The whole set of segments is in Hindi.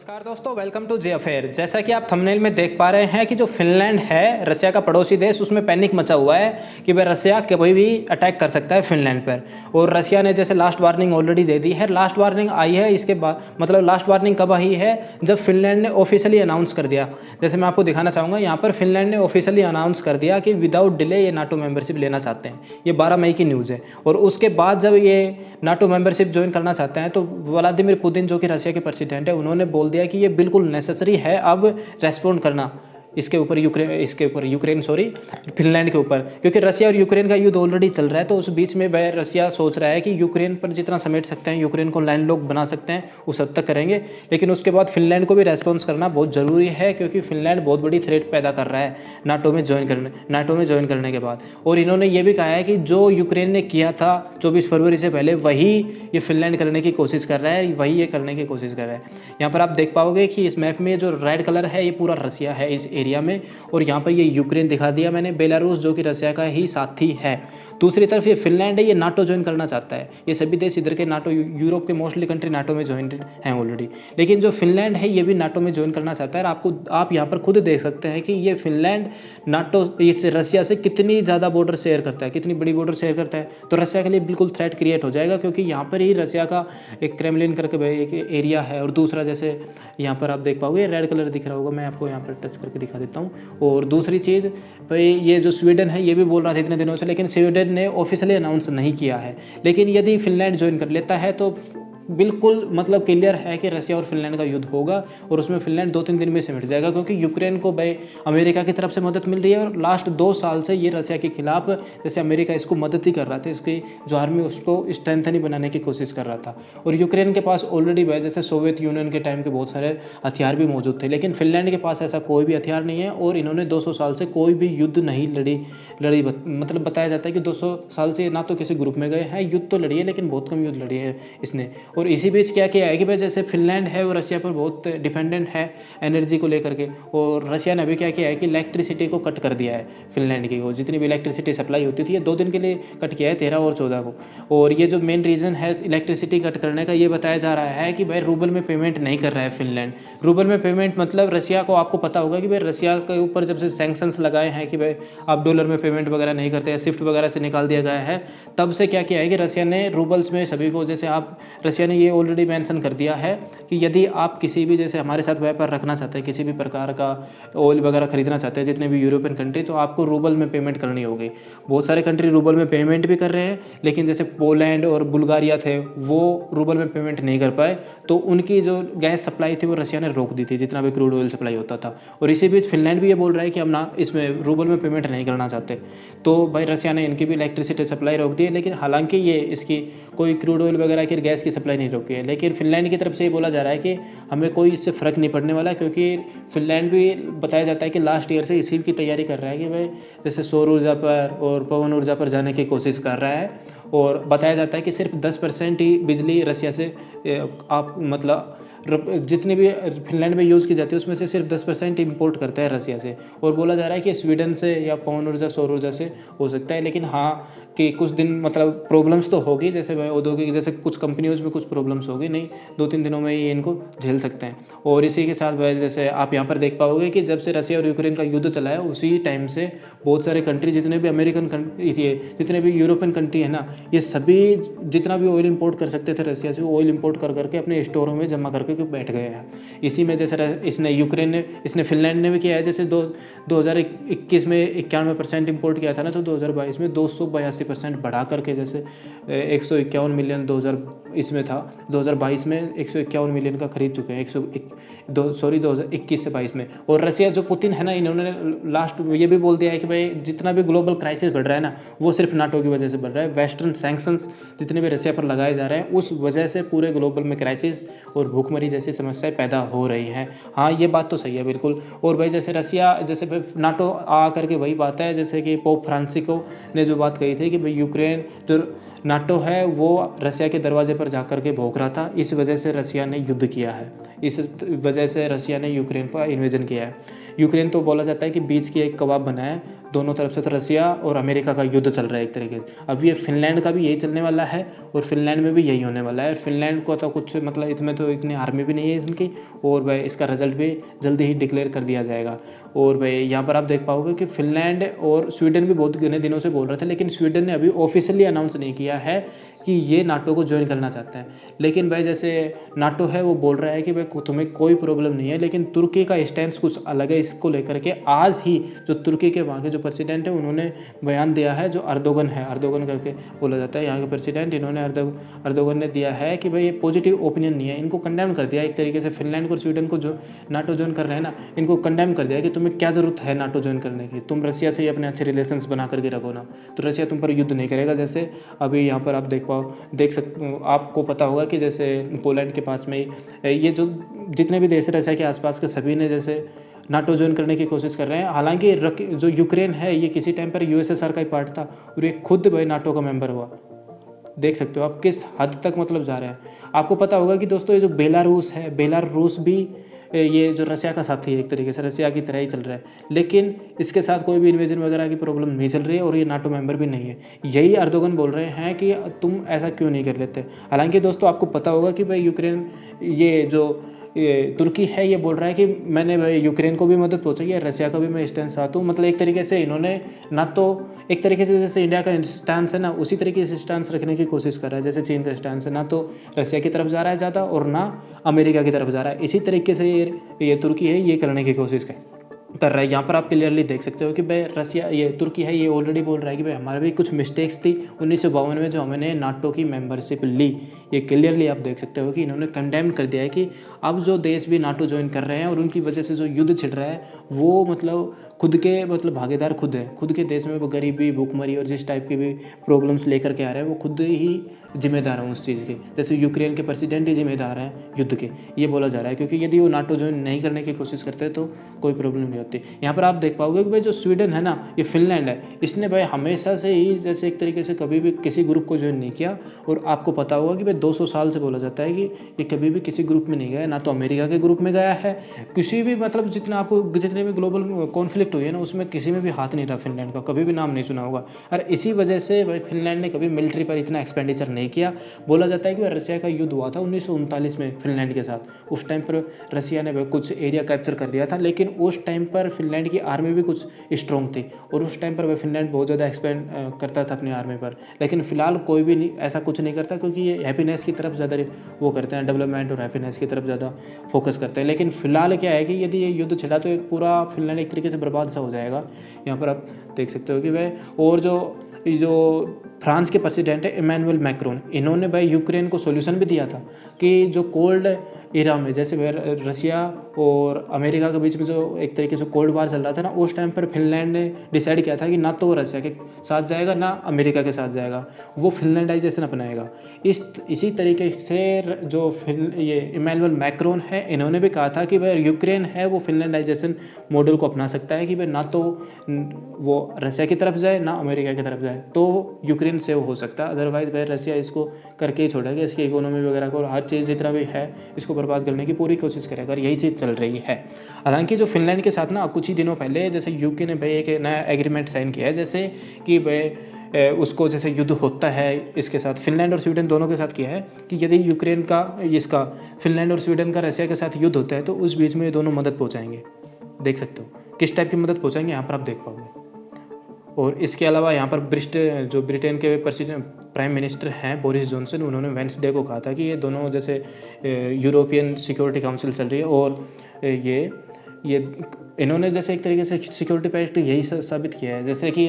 नमस्कार दोस्तों, वेलकम टू जे अफेयर। जैसा कि आप थंबनेल में देख पा रहे हैं कि जो फिनलैंड है रसिया का पड़ोसी देश, उसमें पैनिक मचा हुआ है कि वह रसिया कभी भी अटैक कर सकता है फिनलैंड पर। और रसिया ने जैसे लास्ट वार्निंग ऑलरेडी दे दी है। लास्ट वार्निंग आई है इसके बाद, मतलब लास्ट वार्निंग कब आई है, जब फिनलैंड ने ऑफिशियली अनाउंस कर दिया। जैसे मैं आपको दिखाना चाहूँगा, यहाँ पर फिनलैंड ने ऑफिशियली अनाउंस कर दिया कि विदाउट डिले ये नाटो मेंबरशिप लेना चाहते हैं। ये 12 मई की न्यूज़ है। और उसके बाद जब ये नाटो मेंबरशिप ज्वाइन करना चाहते हैं तो व्लादिमीर पुतिन, जो कि रशिया के प्रेसिडेंट है, उन्होंने बोल दिया कि ये बिल्कुल नेसेसरी है अब रेस्पॉन्ड करना इसके ऊपर यूक्रेन फिनलैंड के ऊपर, क्योंकि रसिया और यूक्रेन का युद्ध ऑलरेडी चल रहा है। तो उस बीच में वह रसिया सोच रहा है कि यूक्रेन पर जितना समेट सकते हैं, यूक्रेन को लैंडलॉक बना सकते हैं, उस हद तक करेंगे। लेकिन उसके बाद फिनलैंड को भी रेस्पॉन्स करना बहुत ज़रूरी है, क्योंकि फिनलैंड बहुत बड़ी थ्रेट पैदा कर रहा है नाटो में ज्वाइन करने के बाद। और इन्होंने ये भी कहा है कि जो यूक्रेन ने किया था 24 फरवरी से पहले, वही ये फिनलैंड करने की कोशिश कर रहा है, वही ये करने की कोशिश कर रहा है। यहाँ पर आप देख पाओगे कि इस मैप में जो रेड कलर है ये पूरा रसिया है इस एरिया में, और यहाँ पर ये यूक्रेन दिखा दिया मैंने, बेलारूस जो कि रसिया का ही साथी है। दूसरी तरफ ये फिनलैंड है, ये नाटो ज्वाइन करना चाहता है। ये सभी देश इधर के नाटो, यूरोप के मोस्टली कंट्री नाटो में ज्वाइन हैं ऑलरेडी। लेकिन जो फिनलैंड है ये भी नाटो में ज्वाइन करना चाहता है। और आप यहाँ पर खुद देख सकते हैं कि ये फिनलैंड नाटो इस रसिया से कितनी ज़्यादा बॉर्डर शेयर करता है, कितनी बड़ी बॉर्डर शेयर करता है। तो रसिया के लिए बिल्कुल थ्रेट क्रिएट हो जाएगा, क्योंकि यहाँ पर ही रसिया का एक क्रेमलिन करके एक एरिया है। और दूसरा, जैसे यहाँ पर आप देख पाओगे रेड कलर दिख रहा होगा, मैं आपको यहाँ पर टच करके दिखा देता हूँ। और दूसरी चीज़ भाई, ये जो स्वीडन है ये भी बोल रहा था इतने दिनों से, लेकिन स्वीडन ने ऑफिशियली अनाउंस नहीं किया है। लेकिन यदि फिनलैंड ज्वाइन कर लेता है तो बिल्कुल मतलब क्लियर है कि रसिया और फिनलैंड का युद्ध होगा, और उसमें फिनलैंड 2-3 दिन में सिमट जाएगा, क्योंकि यूक्रेन को भाई अमेरिका की तरफ से मदद मिल रही है। और लास्ट 2 साल से ये रसिया के खिलाफ, जैसे अमेरिका इसको मदद ही कर रहा था, इसकी जो आर्मी उसको स्ट्रेंथन ही बनाने की कोशिश कर रहा था। और यूक्रेन के पास ऑलरेडी भाई जैसे सोवियत यूनियन के टाइम के बहुत सारे हथियार भी मौजूद थे, लेकिन फिनलैंड के पास ऐसा कोई भी हथियार नहीं है। और इन्होंने 200 साल से कोई भी युद्ध नहीं लड़ी मतलब बताया जाता है कि 200 साल से ना तो किसी ग्रुप में गए हैं, युद्ध तो लड़ी है लेकिन बहुत कम युद्ध लड़ी है इसने। और इसी बीच क्या किया है कि भाई जैसे फिनलैंड है वो रशिया पर बहुत डिपेंडेंट है एनर्जी को लेकर के, और रशिया ने अभी क्या किया है कि इलेक्ट्रिसिटी को कट कर दिया है फिनलैंड की। और जितनी भी इलेक्ट्रिसिटी सप्लाई होती थी ये 2 दिन के लिए कट किया है, 13 और 14 को। और ये जो मेन रीज़न है इलेक्ट्रिसिटी कट करने का, ये बताया जा रहा है कि भाई रूबल में पेमेंट नहीं कर रहा है फिनलैंड। रूबल में पेमेंट मतलब रशिया को, आपको पता होगा कि भाई रशिया के ऊपर जब से सैंक्शंस लगाए हैं कि भाई आप डॉलर में पेमेंट वगैरह नहीं करते, स्विफ्ट वगैरह से निकाल दिया गया है, तब से क्या किया है कि रशिया ने रूबल्स में सभी को, जैसे आप रशिया ने ये ऑलरेडी मेंशन कर दिया है कि यदि आप किसी भी, जैसे हमारे साथ व्यापार रखना चाहते हैं, किसी भी प्रकार का ऑयल वगैरह खरीदना चाहते हैं, जितने भी यूरोपियन कंट्री, तो आपको रूबल में पेमेंट करनी होगी। बहुत सारे कंट्री रूबल में पेमेंट भी कर रहे हैं, लेकिन जैसे पोलैंड और बुल्गारिया थे वो रूबल में पेमेंट नहीं कर पाए, तो उनकी जो गैस सप्लाई थी वो रशिया ने रोक दी थी, जितना भी क्रूड ऑयल सप्लाई होता था। और इसी बीच फिनलैंड भी ये बोल रहा है कि हम ना इसमें रूबल में पेमेंट नहीं करना चाहते। तो भाई रशिया ने इनकी भी इलेक्ट्रिसिटी सप्लाई रोक दी है, लेकिन हालांकि ये इसकी कोई क्रूड ऑयल वगैरह की गैस की सप्लाई नहीं रोकी है। लेकिन फिनलैंड की तरफ से ये बोला जा रहा है कि हमें कोई इससे फ़र्क नहीं पड़ने वाला, क्योंकि फिनलैंड भी बताया जाता है कि लास्ट ईयर से इसी की तैयारी कर रहा है कि भाई जैसे सौर ऊर्जा पर और पवन ऊर्जा पर जाने की कोशिश कर रहा है। और बताया जाता है कि सिर्फ 10% ही बिजली रसिया से आप मतलब जितनी भी फिनलैंड में यूज़ की जाती है उसमें से सिर्फ 10% इंपोर्ट करता है रसिया से। और बोला जा रहा है कि स्वीडन से या पवन ऊर्जा, सौर ऊर्जा से हो सकता है। लेकिन हाँ कि कुछ दिन मतलब प्रॉब्लम्स तो होगी, जैसे औद्योगिक, जैसे कुछ कंपनियों में कुछ प्रॉब्लम्स होगी, नहीं 2-3 दिनों में ये इनको झेल सकते हैं। और इसी के साथ जैसे आप यहाँ पर देख पाओगे कि जब से रसिया और यूक्रेन का युद्ध चला है उसी टाइम से बहुत सारे कंट्री, जितने भी अमेरिकन कंट्री, जितने भी यूरोपियन कंट्री है ना, ये सभी जितना भी ऑयल इंपोर्ट कर सकते थे रसिया से, ऑयल इंपोर्ट कर करके अपने स्टोरों में जमा करके बैठ गए हैं। इसी में जैसे इसने फिनलैंड ने भी किया है। जैसे 2021 में 91% इंपोर्ट किया था ना, तो 2022 में 282% बढ़ा करके, जैसे 151 मिलियन 2000 था, 2022 में 151 मिलियन का खरीद चुके हैं, 2021 से 22 में। और रसिया जो पुतिन है ना, इन्होंने लास्ट ये भी बोल दिया है कि भाई जितना भी ग्लोबल क्राइसिस बढ़ रहा है ना, वो सिर्फ नाटो की वजह से बढ़ रहा है। वेस्टर्न सैंक्शंस जितने भी रसिया पर लगाए जा रहे हैं, उस वजह से पूरे ग्लोबल में क्राइसिस और भूखमरी जैसी समस्याएं पैदा हो रही हैं। हाँ, ये बात तो सही है बिल्कुल। और भाई जैसे रसिया, जैसे नाटो आ करके वही बात है, जैसे कि पोप फ्रांसिको ने जो बात कही थी कि भाई यूक्रेन जो नाटो है वो रसिया के दरवाजे पर जा कर के भौंक रहा था, इस वजह से रसिया ने युद्ध किया है, इस वजह से रसिया ने यूक्रेन पर इन्वेजन किया है। यूक्रेन तो बोला जाता है कि बीच की एक कबाब बना है, दोनों तरफ से तो रसिया और अमेरिका का युद्ध चल रहा है एक तरीके से। अब ये फिनलैंड का भी यही चलने वाला है और फिनलैंड में भी यही होने वाला है। और फिनलैंड को तो कुछ मतलब इसमें तो इतनी आर्मी भी नहीं है इनकी, और भाई इसका रिजल्ट भी जल्दी ही डिक्लेयर कर दिया जाएगा। और भाई यहाँ पर आप देख पाओगे कि फिनलैंड और स्वीडन भी बहुत घने दिनों से बोल रहे थे, लेकिन स्वीडन ने अभी ऑफिशियली अनाउंस नहीं किया है कि ये नाटो को ज्वाइन करना चाहते हैं। लेकिन भाई जैसे नाटो है वो बोल रहा है कि भाई तुम्हें कोई प्रॉब्लम नहीं है, लेकिन तुर्की का स्टैंड कुछ अलग है। इसको लेकर के आज ही जो तुर्की के वहाँ के जो प्रेसिडेंट है उन्होंने बयान दिया है, जो अर्दोगन है, अर्दोगन करके बोला जाता है यहाँ के प्रेसिडेंट, इन्होंने अर्दोगन ने दिया है कि भाई ये पॉजिटिव ओपिनियन नहीं है। इनको कंडेम कर दिया एक तरीके से, फिनलैंड और स्वीडन को जो नाटो ज्वाइन कर रहे हैं ना, इनको कंडेम कर दिया कि तुम्हें क्या ज़रूरत है नाटो ज्वाइन करने की, तुम रसिया से ही अपने अच्छे रिलेशंस बना करके रखो ना, तो रसिया तुम पर युद्ध नहीं करेगा। जैसे अभी यहाँ पर आप देख सकते, आपको पता होगा कि जैसे पोलैंड के पास में ही ये जो जितने भी देश है रसिया के आसपास के सभी ने जैसे नाटो ज्वाइन करने की कोशिश कर रहे हैं। हालांकि जो यूक्रेन है ये किसी टाइम पर यूएसएसआर का ही पार्ट था और ये खुद भाई नाटो का मेंबर हुआ। देख सकते हो आप किस हद तक मतलब जा रहे हैं। आपको पता होगा कि दोस्तों ये जो बेलारूस है, बेलारूस भी ये जो रसिया का साथी है, एक तरीके से रसिया की तरह ही चल रहा है, लेकिन इसके साथ कोई भी इन्वेजन वगैरह की प्रॉब्लम नहीं चल रही है और ये नाटो मेंबर भी नहीं है। यही अर्दोगन बोल रहे हैं कि तुम ऐसा क्यों नहीं कर लेते। हालांकि दोस्तों आपको पता होगा कि भाई यूक्रेन, ये तुर्की है, ये बोल रहा है कि मैंने भाई यूक्रेन को भी मदद पहुंचाई है, रसिया का भी मैं स्टैंड साथ हूँ। मतलब एक तरीके से इन्होंने ना तो एक तरीके से जैसे इंडिया का स्टांस है ना, उसी तरीके से स्टांस रखने की कोशिश कर रहा है जैसे चीन का स्टांस है, ना तो रसिया की तरफ जा रहा है ज़्यादा और ना अमेरिका की तरफ जा रहा है। इसी तरीके से ये तुर्की है, ये करने की कोशिश कर रहा है। यहाँ पर आप क्लियरली देख सकते हो कि भाई रसिया, ये तुर्की है, ये ऑलरेडी बोल रहा है कि भाई हमारे भी कुछ मिस्टेक्स थी 1952 में जो हमने नाटो की मेंबरशिप ली। ये क्लियरली आप देख सकते हो कि इन्होंने कंडेम कर दिया है कि अब जो देश भी नाटो ज्वाइन कर रहे हैं और उनकी वजह से जो युद्ध छिड़ रहा है वो मतलब खुद के मतलब भागीदार खुद है, खुद के देश में वो गरीबी, भूखमरी और जिस टाइप की भी प्रॉब्लम्स लेकर के आ रहे हैं वो खुद ही जिम्मेदार हैं उस चीज़ के। जैसे यूक्रेन के प्रेसिडेंट ही जिम्मेदार हैं युद्ध के, ये बोला जा रहा है, क्योंकि यदि वो नाटो ज्वाइन नहीं करने की कोशिश करते तो कोई प्रॉब्लम नहीं होती। यहाँ पर आप देख पाओगे कि भाई जो स्वीडन है ना, ये फिनलैंड है, इसने भाई हमेशा से ही जैसे एक तरीके से कभी भी किसी ग्रुप को ज्वाइन नहीं किया। और आपको पता होगा कि भाई 200 साल से बोला जाता है कि ये कभी भी किसी ग्रुप में नहीं गया, ना तो अमेरिका के ग्रुप में गया है, किसी भी मतलब जितने भी ग्लोबल कॉन्फ्लिक्ट हुई है ना उसमें किसी में भी हाथ नहीं रहा फिनलैंड का, कभी भी नाम नहीं सुना होगा। और इसी वजह से भाई फिनलैंड ने कभी मिलिट्री पर इतना एक्सपेंडिचर नहीं किया। बोला जाता है कि रसिया का युद्ध हुआ था 1939 में फिनलैंड के साथ, उस टाइम पर रसिया ने कुछ एरिया कैप्चर कर लिया था, लेकिन उस टाइम पर फिनलैंड की आर्मी भी कुछ स्ट्रॉन्ग थी और उस टाइम पर वह फिनलैंड बहुत ज़्यादा एक्सपेंड करता था अपनी आर्मी पर। लेकिन फिलहाल कोई भी नहीं ऐसा कुछ नहीं करता, क्योंकि ये हैप्पीनेस की तरफ ज़्यादा वो करते हैं, डेवलपमेंट और हैप्पीनेस की तरफ ज़्यादा फोकस करते हैं। लेकिन फिलहाल क्या है कि यदि ये युद्ध छिड़ा तो पूरा फिनलैंड एक तरीके से बर्बाद सा हो जाएगा। यहाँ पर आप देख सकते हो कि वह, और जो फ्रांस के प्रेसिडेंट है इमैनुअल मैक्रोन, इन्होंने भाई यूक्रेन को सॉल्यूशन भी दिया था कि जो कोल्ड एरा में जैसे रसिया और अमेरिका के बीच में जो एक तरीके से कोल्ड वार चल रहा था ना, उस टाइम पर फिनलैंड ने डिसाइड किया था कि ना तो वो रसिया के साथ जाएगा ना अमेरिका के साथ जाएगा, वो फिनलैंडाइजेशन अपनाएगा। इसी तरीके से ये इमैनुअल मैक्रोन है, इन्होंने भी कहा था कि भाई यूक्रेन है वो फिनलैंडाइजेशन मॉडल को अपना सकता है कि भाई ना तो वो रसिया की तरफ जाए ना अमेरिका की तरफ जाए, तो यूक्रेन सेव हो सकता है। अदरवाइज भाई रसिया इसको करके ही छोड़ेगा, इसकी इकोनॉमी वगैरह को और हर चीज़ जितना भी है इसको बर्बाद करने की पूरी कोशिश करेगा, और यही चीज़ चल रही है। हालांकि जो फिनलैंड के साथ ना कुछ ही दिनों पहले जैसे यूके ने भाई एक नया एग्रीमेंट साइन किया है, जैसे कि भाई उसको जैसे युद्ध होता है इसके साथ, फिनलैंड और स्वीडन दोनों के साथ किया है कि यदि यूक्रेन का इसका फिनलैंड और स्वीडन का रसिया के साथ युद्ध होता है तो उस बीच में ये दोनों मदद पहुँचाएंगे। देख सकते हो किस टाइप की मदद पहुँचाएंगे, यहाँ पर आप देख पाओगे। और इसके अलावा यहाँ पर जो ब्रिटेन के प्राइम मिनिस्टर हैं बोरिस जॉनसन, उन्होंने वेंसडे को कहा था कि ये दोनों जैसे यूरोपियन सिक्योरिटी काउंसिल चल रही है और ये इन्होंने जैसे एक तरीके से सिक्योरिटी पैक्ट यही साबित किया है, जैसे कि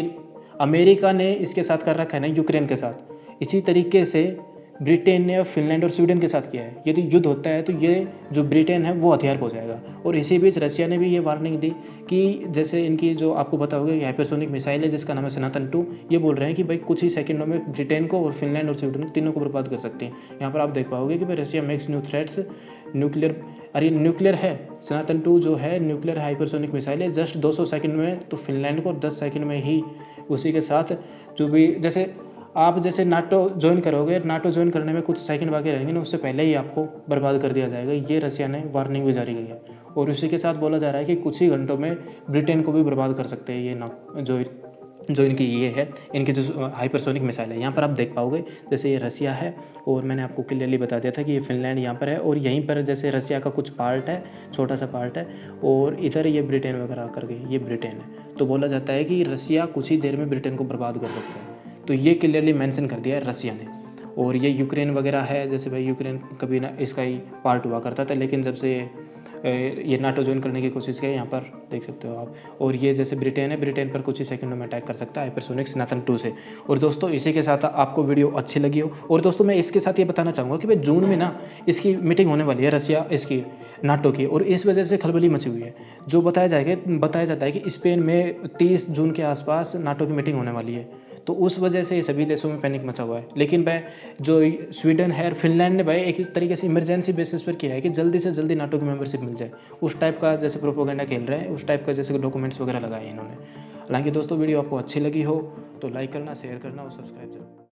अमेरिका ने इसके साथ कर रखा है ना यूक्रेन के साथ, इसी तरीके से ब्रिटेन ने फिनलैंड और स्वीडन के साथ किया है। यदि युद्ध होता है तो ये जो ब्रिटेन है वो हथियार पहुंचाएगा। और इसी बीच रसिया ने भी ये वार्निंग दी कि जैसे इनकी जो आपको पता होगा कि हाइपरसोनिक मिसाइल है जिसका नाम है सनातन 2, ये बोल रहे हैं कि भाई कुछ ही सेकंडों में ब्रिटेन को और फिनलैंड और स्वीडन तीनों को बर्बाद कर सकते हैं। यहाँ पर आप देख पाओगे कि भाई रसिया मेक्स न्यू थ्रेट्स न्यूक्लियर, अरे न्यूक्लियर है सनातन 2 जो है न्यूक्लियर हाइपरसोनिक मिसाइल है, जस्ट 200 सेकंड में, तो फिनलैंड को 10 सेकंड में ही उसी के साथ जो भी जैसे आप जैसे नाटो ज्वाइन करोगे, नाटो ज्वाइन करने में कुछ सेकंड बाकी रहेंगे ना, उससे पहले ही आपको बर्बाद कर दिया जाएगा। ये रसिया ने वार्निंग भी जारी की है। और उसी के साथ बोला जा रहा है कि कुछ ही घंटों में ब्रिटेन को भी बर्बाद कर सकते हैं ये ना जो इनकी ये है, इनकी जो हाइपरसोनिक मिसाइल है। यहाँ पर आप देख पाओगे जैसे ये रसिया है, और मैंने आपको क्लियरली बता दिया था कि ये फिनलैंड यहाँ पर है, और यहीं पर जैसे रसिया का कुछ पार्ट है, छोटा सा पार्ट है, और इधर ये ब्रिटेन वगैरह आकर के ये ब्रिटेन है। तो बोला जाता है कि रसिया कुछ ही देर में ब्रिटेन को बर्बाद कर सकता है। तो ये क्लियरली मेंशन कर दिया है रसिया ने। और ये यूक्रेन वगैरह है, जैसे भाई यूक्रेन कभी ना इसका ही पार्ट हुआ करता था, लेकिन जब से ये नाटो ज्वाइन करने की कोशिश की, यहाँ पर देख सकते हो आप। और ये जैसे ब्रिटेन है, ब्रिटेन पर कुछ ही सेकंडों में अटैक कर सकता है हाइपरसोनिक स्नातन 2 से। और दोस्तों इसी के साथ आपको वीडियो अच्छी लगी हो, और दोस्तों मैं इसके साथ ये बताना चाहूँगा कि भाई जून में ना इसकी मीटिंग होने वाली है रसिया इसकी नाटो की, और इस वजह से खलबली मची हुई है। जो बताया जाता है कि स्पेन में 30 जून के आसपास नाटो की मीटिंग होने वाली है। तो उस वजह से सभी देशों में पैनिक मचा हुआ है। लेकिन भाई जो स्वीडन है और फिनलैंड ने भाई एक तरीके से इमरजेंसी बेसिस पर किया है कि जल्दी से जल्दी नाटो की मेंबरशिप मिल जाए। उस टाइप का जैसे प्रोपोगेंडा खेल रहे हैं, उस टाइप का जैसे डॉक्यूमेंट्स वगैरह लगाए इन्होंने। हालांकि दोस्तों वीडियो आपको अच्छी लगी हो तो लाइक करना, शेयर करना और सब्सक्राइब जरूर।